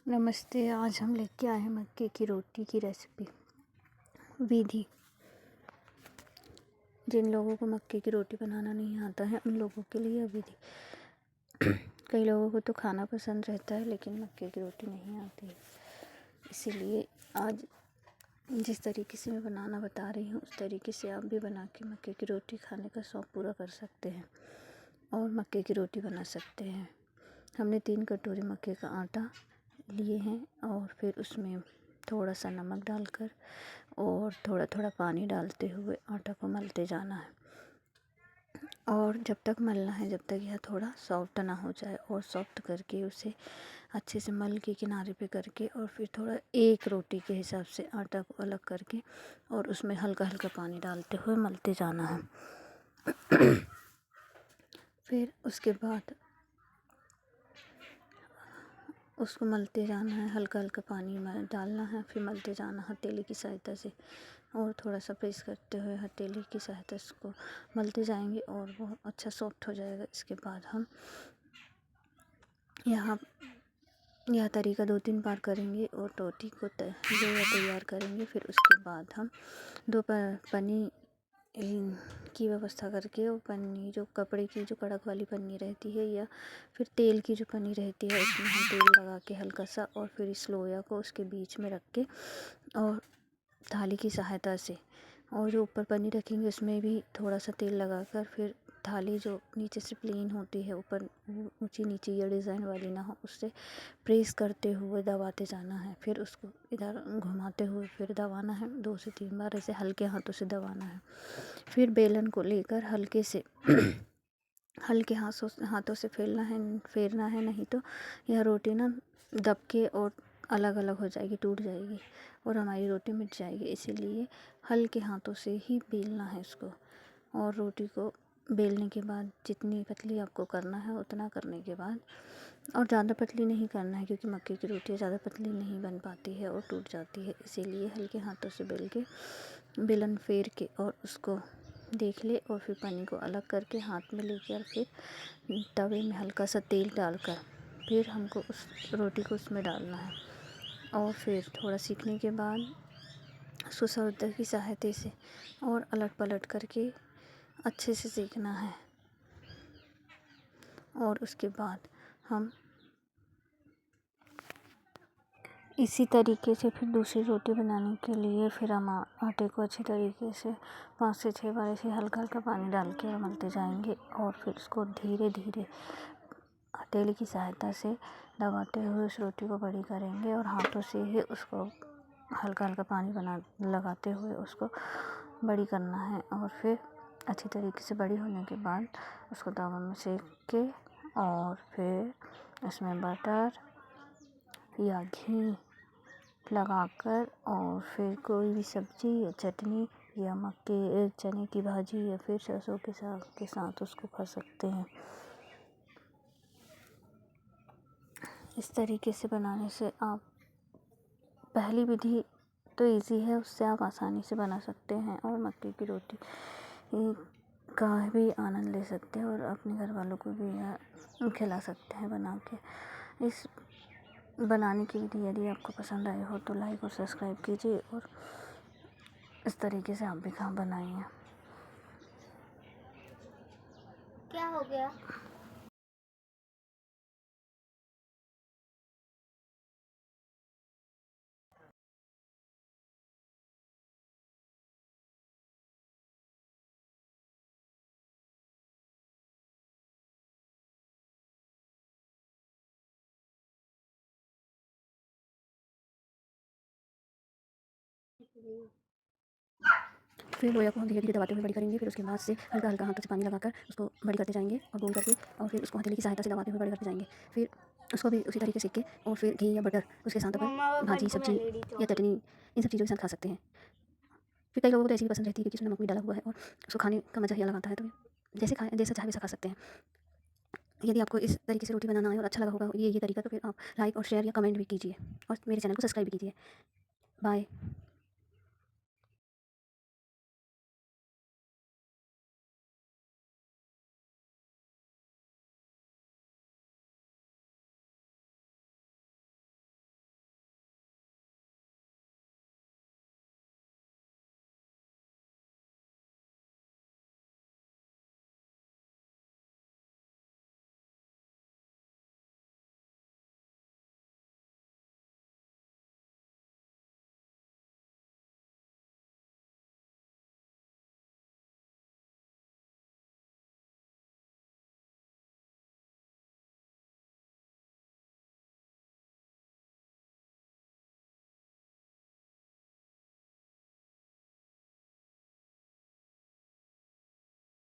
नमस्ते। आज हम लेके आए हैं मक्के की रोटी की रेसिपी विधि। जिन लोगों को मक्के की रोटी बनाना नहीं आता है उन लोगों के लिए विधि। कई लोगों को तो खाना पसंद रहता है लेकिन मक्के की रोटी नहीं आती है, इसीलिए आज जिस तरीके से मैं बनाना बता रही हूँ उस तरीके से आप भी बना के मक्के की रोटी खाने का शौक़ पूरा कर सकते हैं और मक्के की रोटी बना सकते हैं। हमने 3 कटोरी मक्के का आटा लिए हैं और फिर उसमें थोड़ा सा नमक डालकर और थोड़ा थोड़ा पानी डालते हुए आटा को मलते जाना है और जब तक मलना है जब तक यह थोड़ा सॉफ्ट ना हो जाए, और सॉफ्ट करके उसे अच्छे से मल के किनारे पे करके और फिर थोड़ा एक रोटी के हिसाब से आटा को अलग करके और उसमें हल्का हल्का पानी डालते हुए मलते जाना है। फिर उसके बाद उसको मलते जाना है, हल्का हल्का पानी में डालना है, फिर मलते जाना है हथेली की सहायता से और थोड़ा सा प्रेस करते हुए हथेली की सहायता से उसको मलते जाएंगे और वो अच्छा सॉफ्ट हो जाएगा। इसके बाद हम यह तरीका 2-3 बार करेंगे और रोटी को तैयार करेंगे। फिर उसके बाद हम 2 पन्नी की व्यवस्था करके वो पन्नी जो कपड़े की जो कड़क वाली पन्नी रहती है या फिर तेल की जो पन्नी रहती है उसमें हम तेल लगा के हल्का सा और फिर इस लोया को उसके बीच में रख के और थाली की सहायता से और जो ऊपर पन्नी रखेंगे उसमें भी थोड़ा सा तेल लगाकर फिर थाली जो नीचे से प्लेन होती है ऊपर ऊंची नीची या डिज़ाइन वाली ना हो उससे प्रेस करते हुए दबाते जाना है। फिर उसको इधर घुमाते हुए फिर दबाना है 2 से 3 बार, ऐसे हल्के हाथों से दबाना है। फिर बेलन को लेकर हल्के से हल्के हाथों से फेरना है, नहीं तो यह रोटी ना दब के और अलग अलग हो जाएगी, टूट जाएगी और हमारी रोटी मिट जाएगी। इसीलिए हल्के हाथों से ही बेलना है इसको। और रोटी को बेलने के बाद जितनी पतली आपको करना है उतना करने के बाद, और ज़्यादा पतली नहीं करना है क्योंकि मक्के की रोटी ज़्यादा पतली नहीं बन पाती है और टूट जाती है। इसीलिए हल्के हाथों से बेल के बेलन फेर के और उसको देख ले और फिर पन्नी को अलग करके हाथ में लेकर फिर तवे में हल्का सा तेल डालकर फिर हमको उस रोटी को उसमें डालना है और फिर थोड़ा सीखने के बाद उसको सौदा की सहायता से और अलट पलट करके अच्छे से सेकना है। और उसके बाद हम इसी तरीके से फिर दूसरी रोटी बनाने के लिए फिर हम आटे को अच्छी तरीके से 5 से 6 बार ऐसे हल्का हल्का पानी डाल के मलते जाएंगे और फिर उसको धीरे धीरे हथेली की सहायता से दबाते हुए उस रोटी को बड़ी करेंगे और हाथों से ही उसको हल्का हल्का पानी लगाते हुए उसको बड़ी करना है। और फिर अच्छी तरीके से बड़ी होने के बाद उसको तवा में सेक के और फिर उसमें बटर या घी लगाकर और फिर कोई भी सब्ज़ी या चटनी या चने की भाजी या फिर सरसों के साग के साथ उसको खा सकते हैं। इस तरीके से बनाने से आप पहली विधि तो इजी है, उससे आप आसानी से बना सकते हैं और मक्के की रोटी का भी आनंद ले सकते हैं और अपने घर वालों को भी खिला सकते हैं बना के। इस बनाने की विधि यदि आपको पसंद आए हो तो लाइक और सब्सक्राइब कीजिए और इस तरीके से आप भी खाना बनाइए। क्या हो गया? फिर लोया को हम धीरे धीरे दबाते हुए बड़ी करेंगे। फिर उसके बाद से हल्का हल्का हाथों से पानी लगाकर उसको बड़ी करते जाएंगे और गोल करके और फिर उसको हथेली की सहायता से दबाते हुए बड़ी करते जाएंगे। फिर उसको भी उसी तरीके से सेक के और फिर घी या बटर उसके साथ अपन भाजी सब्जी या चटनी इन सब चीज़ों के साथ खा सकते हैं। फिर कई लोगों को तो ऐसी भी पसंद रहती है क्योंकि उसमें नमक भी डाला हुआ है और उसको खाने का मज़ा ही अलग आता है। तो जैसा चाहे वैसा खा सकते हैं। यदि आपको इस तरीके से रोटी बनाना आए और अच्छा लगा होगा ये तरीका, तो फिर आप लाइक और शेयर या कमेंट भी कीजिए और मेरे चैनल को सब्सक्राइब भी कीजिए। बाय।